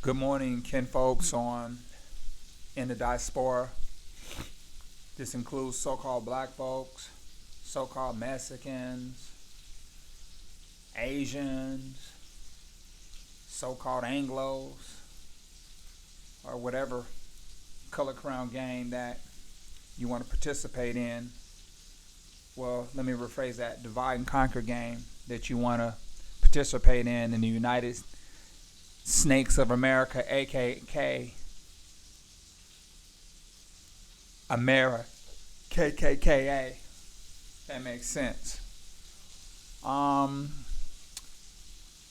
Good morning, kin folks on in the diaspora. This includes so-called black folks, so-called Mexicans, Asians, so-called Anglos, or whatever color crown game that you want to participate in. Well, let me rephrase that: divide and conquer game that you want to participate in the United Snakes of America, aka America, KKKA. That makes sense. Um,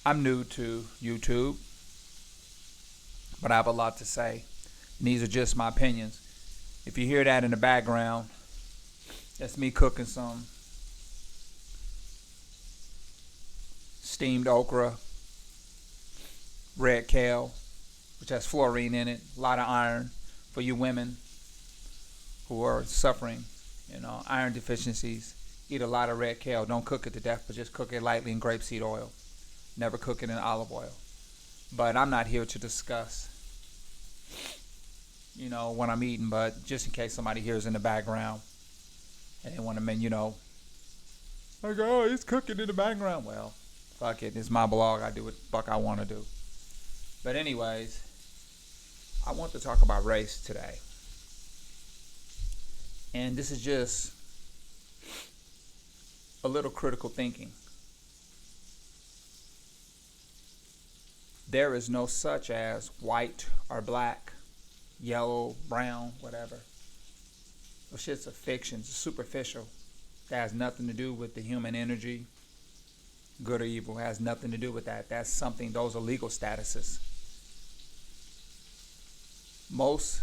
I'm new to YouTube, but I have a lot to say. And these are just my opinions. If you hear that in the background, that's me cooking some steamed okra, red kale, which has fluorine in it, a lot of iron for you women who are suffering, iron deficiencies. Eat a lot of red kale. Don't cook it to death, but just cook it lightly in grapeseed oil. Never cook it in olive oil. But I'm not here to discuss, what I'm eating. But just in case somebody hears in the background and they want to, like, oh, he's cooking in the background. Well, fuck it. It's my blog. I do what the fuck I want to do. But anyways, I want to talk about race today. And this is just a little critical thinking. There is no such as white or black, yellow, brown, whatever. Those shit's a fiction. It's superficial. That has nothing to do with the human energy. Good or evil has nothing to do with that. That's something, those are legal statuses. Most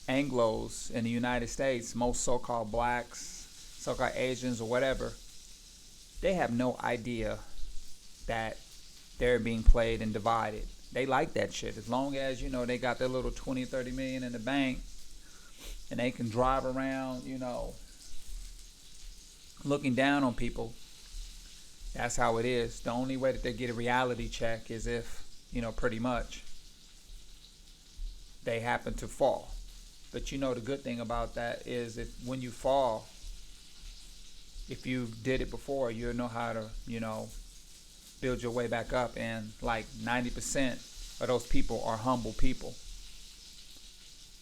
Anglos in the United States, most so-called blacks, so-called Asians or whatever, they have no idea that they're being played and divided. They like that shit. As long as, they got their little 20, 30 million in the bank and they can drive around, looking down on people. That's how it is. The only way that they get a reality check is if, pretty much they happen to fall. But the good thing about that is if when you fall, if you did it before, you'll know how to, build your way back up. And like 90% of those people are humble people.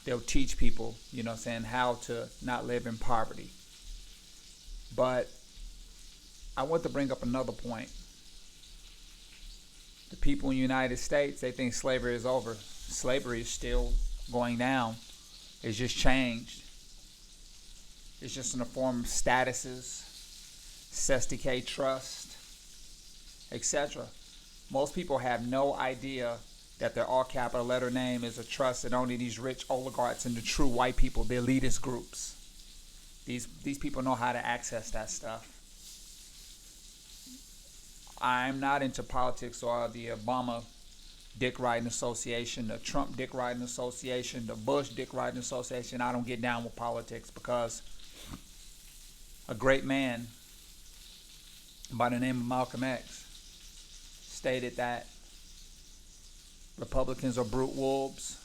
They'll teach people, how to not live in poverty. But I want to bring up another point. The people in the United States, they think slavery is over. Slavery is still going down. It's just changed. It's just in the form of statuses, cestui trust, etc. Most people have no idea that their all capital letter name is a trust, and only these rich oligarchs and the true white people, the elitist groups. These people know how to access that stuff. I'm not into politics or the Obama Dick Riding Association, the Trump Dick Riding Association, the Bush Dick Riding Association. I don't get down with politics because a great man by the name of Malcolm X stated that Republicans are brute wolves,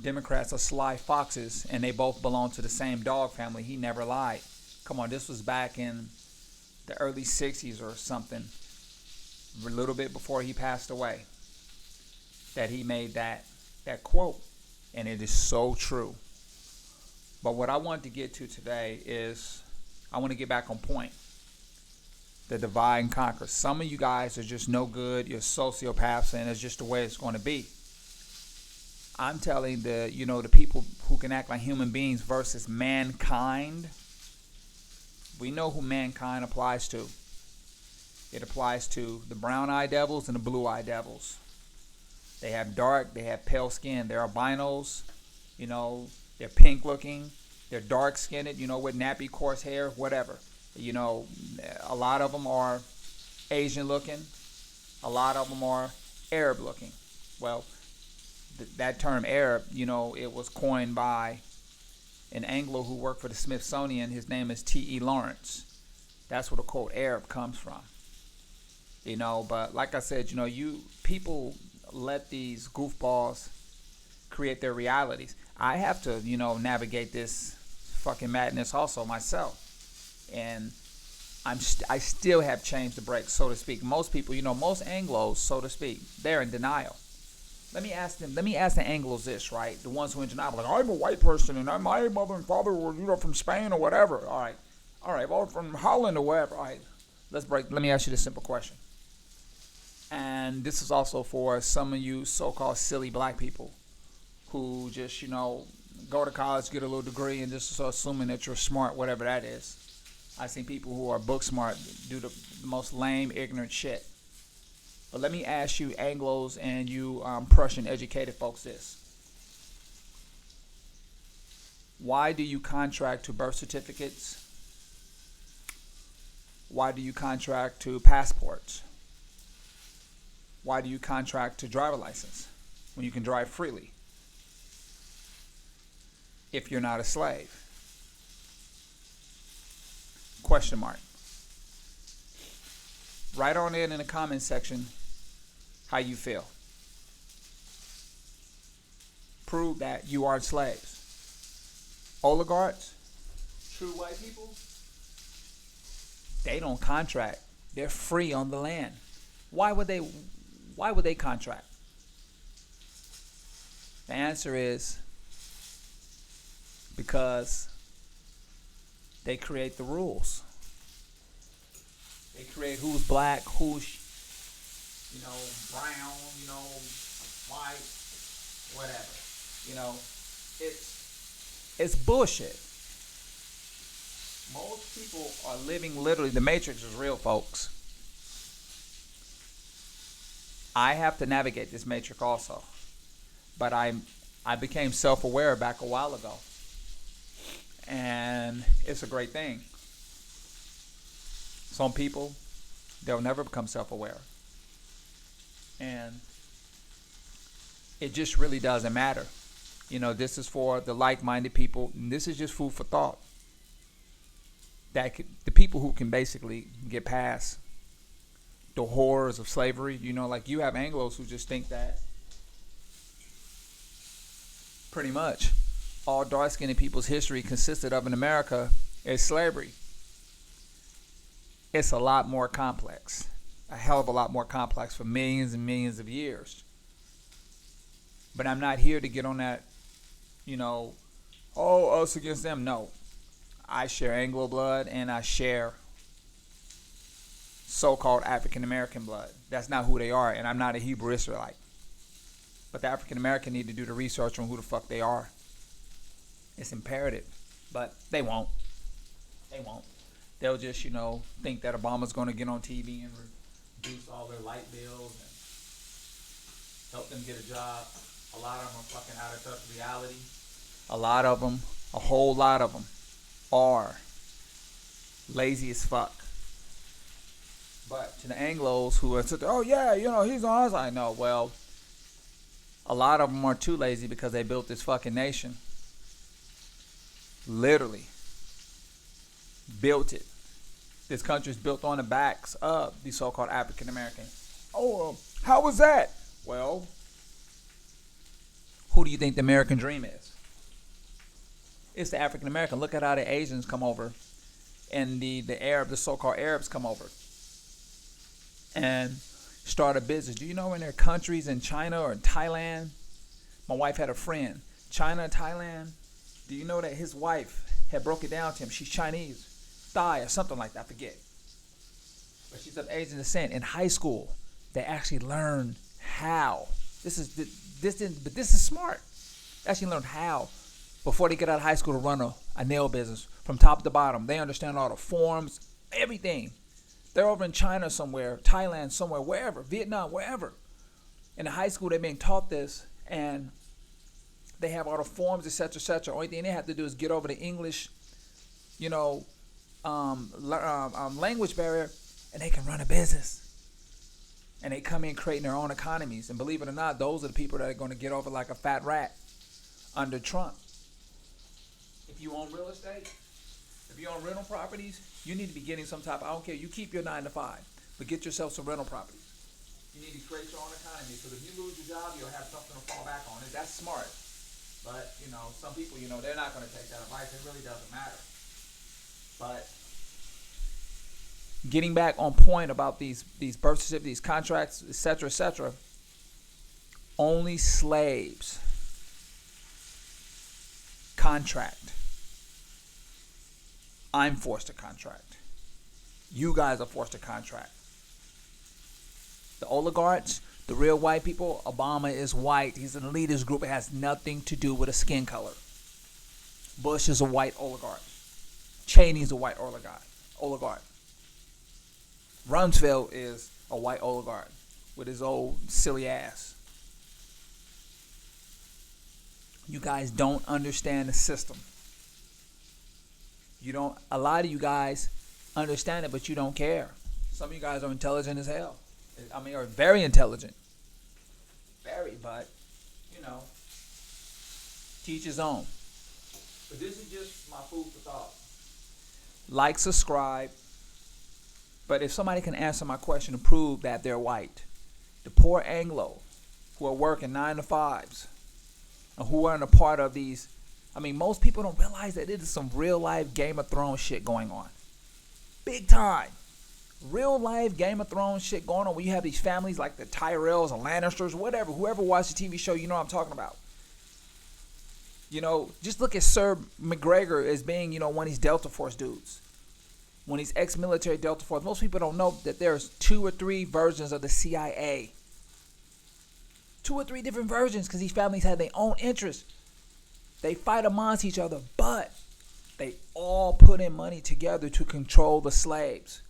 Democrats are sly foxes, and they both belong to the same dog family. He never lied. Come on, this was back in the early 60s or something, a little bit before he passed away, that he made that quote. And it is so true. But what I want to get to today is I want to get back on point. The divide and conquer. Some of you guys are just no good. You're sociopaths, and it's just the way it's going to be. I'm telling the people who can act like human beings versus mankind. We know who mankind applies to. It applies to the brown-eyed devils and the blue-eyed devils. They have dark, they have pale skin. They're albinos, they're pink-looking, they're dark-skinned, with nappy, coarse hair, whatever. A lot of them are Asian-looking. A lot of them are Arab-looking. Well, that term Arab, it was coined by an Anglo who worked for the Smithsonian. His name is T.E. Lawrence. That's where the quote Arab comes from. But like I said, you people let these goofballs create their realities. I have to, navigate this fucking madness also myself. And I still have changed the brakes, so to speak. Most people, most Anglos, so to speak, they're in denial. Let me ask them. Let me ask the Anglos this, right? The ones who are in denial, like I'm a white person and my mother and father were, from Spain or whatever. All right, well, from Holland or wherever. All right, let's break. Let me ask you this simple question. And this is also for some of you so-called silly black people who just, go to college, get a little degree, and just so assuming that you're smart, whatever that is. I've seen people who are book smart do the most lame, ignorant shit. But let me ask you, Anglos and you Prussian educated folks, this. Why do you contract to birth certificates? Why do you contract to passports? Why do you contract to driver license when you can drive freely if you're not a slave? Question mark. Write on it in the comment section how you feel. Prove that you are slaves. Oligarchs, true white people, they don't contract. They're free on the land. Why would they contract? The answer is because they create the rules. They create who's black, who's brown, white, whatever. It's bullshit. Most people are living literally. The Matrix is real, folks. I have to navigate this matrix also, but I became self-aware back a while ago, and it's a great thing. Some people, they'll never become self-aware, and it just really doesn't matter. This is for the like-minded people, and this is just food for thought. The people who can basically get past the horrors of slavery, like you have Anglos who just think that pretty much all dark-skinned people's history consisted of in America is slavery. It's a lot more complex, a hell of a lot more complex for millions and millions of years. But I'm not here to get on that, us against them. No, I share Anglo blood and I share so-called African American blood. That's not who they are, and I'm not a Hebrew Israelite. But the African American need to do the research on who the fuck they are. It's imperative, but they won't. They won't. They'll just, think that Obama's going to get on TV and reduce all their light bills and help them get a job. A lot of them are fucking out of touch with reality. A lot of them, a whole lot of them, are lazy as fuck. But to the Anglos who are oh yeah, he's on our side. No, well, a lot of them are too lazy because they built this fucking nation. Literally built it. This country's built on the backs of these so-called African Americans. Oh, how was that? Well, who do you think the American dream is? It's the African American. Look at how the Asians come over, and the so-called Arabs come over and start a business. Do you know in their countries in China or in Thailand? My wife had a friend, China, Thailand. Do you know that his wife had broke it down to him? She's Chinese, Thai or something like that, I forget. But she's of Asian descent. In high school, they actually learn how. This is smart. They actually learn how before they get out of high school to run a nail business from top to bottom. They understand all the forms, everything. They're over in China somewhere, Thailand somewhere, wherever, Vietnam, wherever. In the high school, they're being taught this, and they have all the forms, etc., etc. Only thing they have to do is get over the English, language barrier, and they can run a business. And they come in creating their own economies. And believe it or not, those are the people that are going to get over like a fat rat under Trump. If you own real estate, if you own rental properties, you need to be getting some type. I don't care. You keep your 9 to 5, but get yourself some rental properties. You need to create your own economy, so if you lose your job, you'll have something to fall back on. That's smart. But, some people, they're not going to take that advice. It really doesn't matter. But getting back on point about these birth certificates, these contracts, etc., only slaves contract. I'm forced to contract. You guys are forced to contract. The oligarchs, the real white people, Obama is white. He's an elitist group. It has nothing to do with a skin color. Bush is a white oligarch. Cheney's a white oligarch. Rumsfeld is a white oligarch with his old silly ass. You guys don't understand the system. A lot of you guys understand it, but you don't care. Some of you guys are intelligent as hell. Are very intelligent. Very, but, teach his own. But this is just my food for thought. Like, subscribe. But if somebody can answer my question to prove that they're white, the poor Anglo who are working 9 to 5s, and who aren't a part of these, most people don't realize that it is some real life Game of Thrones shit going on. Big time. Real life Game of Thrones shit going on where you have these families like the Tyrells and Lannisters, whatever, whoever watched the TV show, you know what I'm talking about. Just look at Sir McGregor as being, one of these Delta Force dudes. One of these ex-military Delta Force. Most people don't know that there's 2 or 3 versions of the CIA. 2 or 3 different versions because these families have their own interests. They fight amongst each other, but they all put in money together to control the slaves.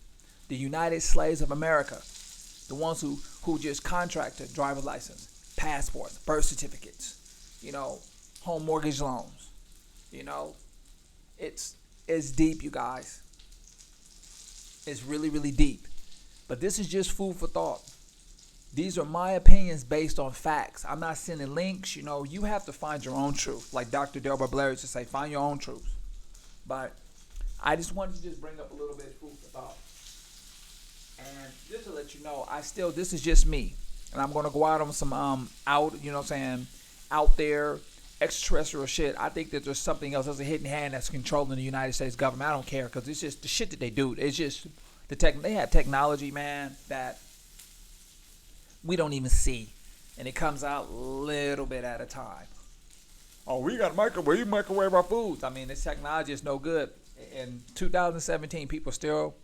The United Slaves of America. The ones who just contracted driver's license, passports, birth certificates, home mortgage loans. It's deep, you guys. It's really, really deep. But this is just food for thought. These are my opinions based on facts. I'm not sending links. You have to find your own truth. Like Dr. Delbert Blair used to say, find your own truth. But I just wanted to just bring up a little bit of food for thought. And just to let you know, this is just me. And I'm going to go out on some, out there, extraterrestrial shit. I think that there's something else. There's a hidden hand that's controlling the United States government. I don't care because it's just the shit that they do. It's just they have technology, man, that we don't even see. And it comes out a little bit at a time. Oh, we got a microwave. You microwave our foods. This technology is no good. In 2017, people still...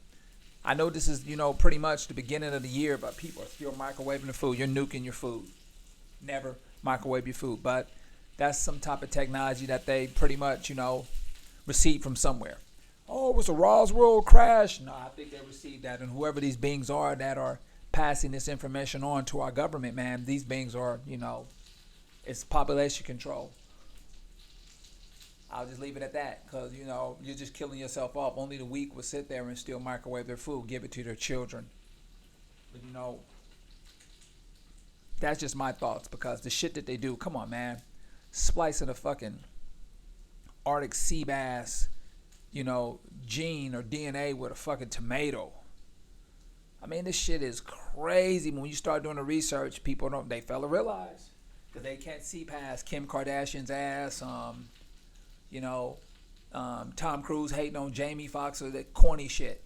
I know this is, pretty much the beginning of the year, but people are still microwaving the food. You're nuking your food. Never microwave your food. But that's some type of technology that they pretty much, received from somewhere. Oh, it was a Roswell crash. No, I think they received that. And whoever these beings are that are passing this information on to our government, man, these beings are, it's population control. I'll just leave it at that because, you're just killing yourself off. Only the weak will sit there and still microwave their food, give it to their children. But, that's just my thoughts because the shit that they do, come on, man. Splicing a fucking Arctic sea bass, gene or DNA with a fucking tomato. This shit is crazy. When you start doing the research, they fail to realize because they can't see past Kim Kardashian's ass, Tom Cruise hating on Jamie Foxx or that corny shit,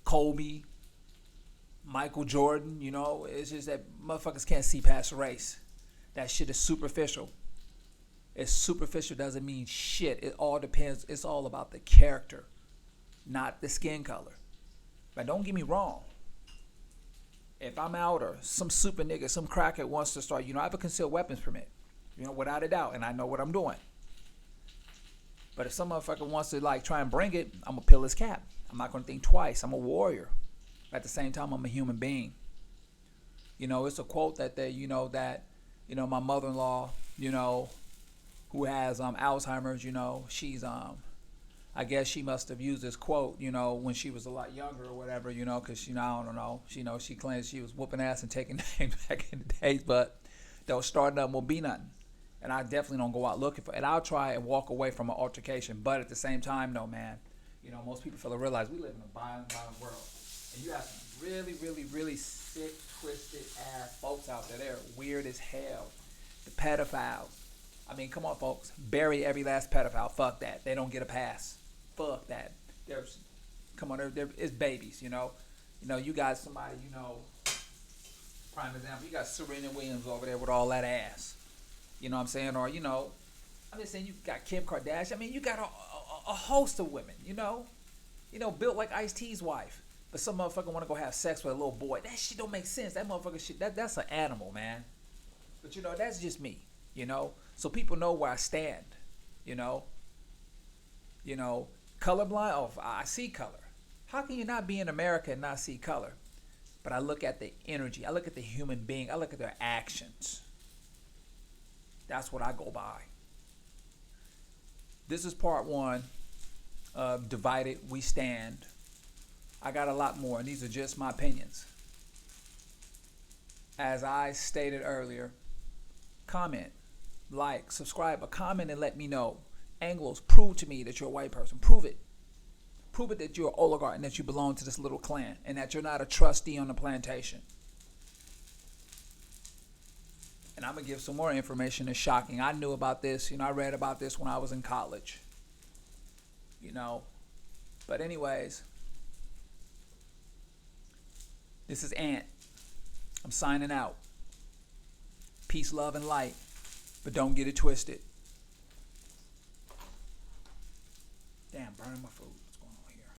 Kobe, Michael Jordan, it's just that motherfuckers can't see past race. That shit is superficial. It's superficial doesn't mean shit. It all depends. It's all about the character, not the skin color. But don't get me wrong. If I'm out or some super nigga, some crackhead wants to start, I have a concealed weapons permit, without a doubt, and I know what I'm doing. But if some motherfucker wants to try and bring it, I'm gonna peel his cap. I'm not gonna think twice. I'm a warrior. At the same time, I'm a human being. It's a quote that my mother-in-law, who has Alzheimer's, she's I guess she must have used this quote, when she was a lot younger or whatever, because I don't know. She claims she was whooping ass and taking names back in the days, but don't start nothing will be nothing. And I definitely don't go out looking for it. And I'll try and walk away from an altercation. But at the same time, no, man. Most people fail to realize we live in a violent world. And you have some really, really, really sick, twisted ass folks out there. They're weird as hell. The pedophiles. I mean, come on, folks. Bury every last pedophile. Fuck that. They don't get a pass. Fuck that. There's, come on, it's babies. You got somebody. Prime example. You got Serena Williams over there with all that ass. You know what I'm saying? Or I'm just saying you got Kim Kardashian. I mean, you got a host of women. Built like Ice-T's wife. But some motherfucker want to go have sex with a little boy. That shit don't make sense. That motherfucker shit. That's an animal, man. But that's just me. So people know where I stand. Colorblind. Oh, I see color. How can you not be in America and not see color? But I look at the energy. I look at the human being. I look at their actions. That's what I go by. This is part one of Divided We Stand. I got a lot more, and these are just my opinions. As I stated earlier, comment, like, subscribe, but comment and let me know. Anglos, prove to me that you're a white person. Prove it. Prove it that you're an oligarch and that you belong to this little clan and that you're not a trustee on the plantation. And I'm going to give some more information that's shocking. I knew about this. I read about this when I was in college. But anyways, this is Ant. I'm signing out. Peace, love, and light. But don't get it twisted. Damn, burning my food.